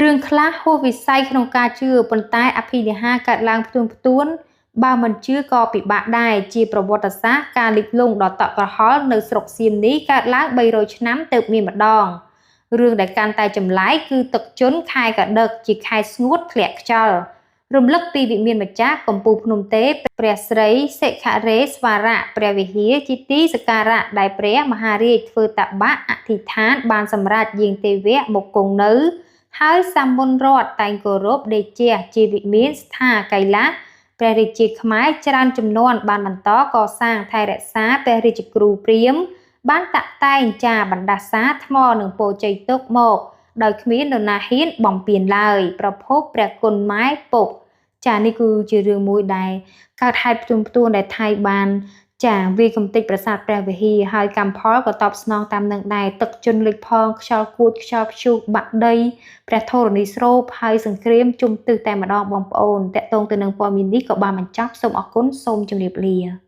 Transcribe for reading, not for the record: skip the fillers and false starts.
រឿងខ្លះហួសវិស័យក្នុងការជឿប៉ុន្តែអភិនិហាកើតឡើងផ្ទួនបើមិនជឿក៏ពិបាកដែរជាប្រវត្តិសាស្ត្រការលិចលង់ដ៏តក់ក្រហល់នៅស្រុកសៀមនេះកើតឡើង300ឆ្នាំទើបមានម្ដងរឿងដែលកាន់តែចម្លែកគឺទឹកជន់ខែកដឹកជាខែស្ងួតធ្លាក់ខ្យល់រំលឹកពីវិមានម្ចាស់កំពូលភ្នំទេពព្រះស្រីសិខរេស្វារៈព្រះវិហារជាទីសក្ការៈដែលព្រះមហារាជធ្វើតបៈអធិដ្ឋានបានសម្រេចយាងទេវៈមកគង់នៅហើយសាមុនរដ្ឋតែងគោរពដេជះជាវិមានស្ថាកៃឡាសព្រះរាជាខ្មែរច្រើនចំនួនបានបន្តកសាងថែរក្សាព្រះរាជគ្រូព្រាហ្មណ៍បានតាក់តែងចាបណ្ដាសាថ្មនិងពោជ័យទុកមកដោយគ្មាននរណាហ៊ានបំពានឡើយប្រភពព្រះគុណម៉ែពុកចានេះគឺជារឿងមួយដែលកើតហេតុផ្ទួនដែលថៃបានចាវាកំទេចប្រាសាទព្រះវិហារហើយកម្មផលក៏តបស្នងតាមនឹងដែរទឹកជន់លិចផងខ្យល់គួចខ្យល់ព្យុះបាក់ដីព្រះធរណីស្រូបហើយសង្គ្រាមជុំទិសតែម្ដងបងប្អូនតកតងទៅនឹងព័ត៌មាននេះក៏បានបញ្ចប់សូមអរគុណសូមជម្រាបលា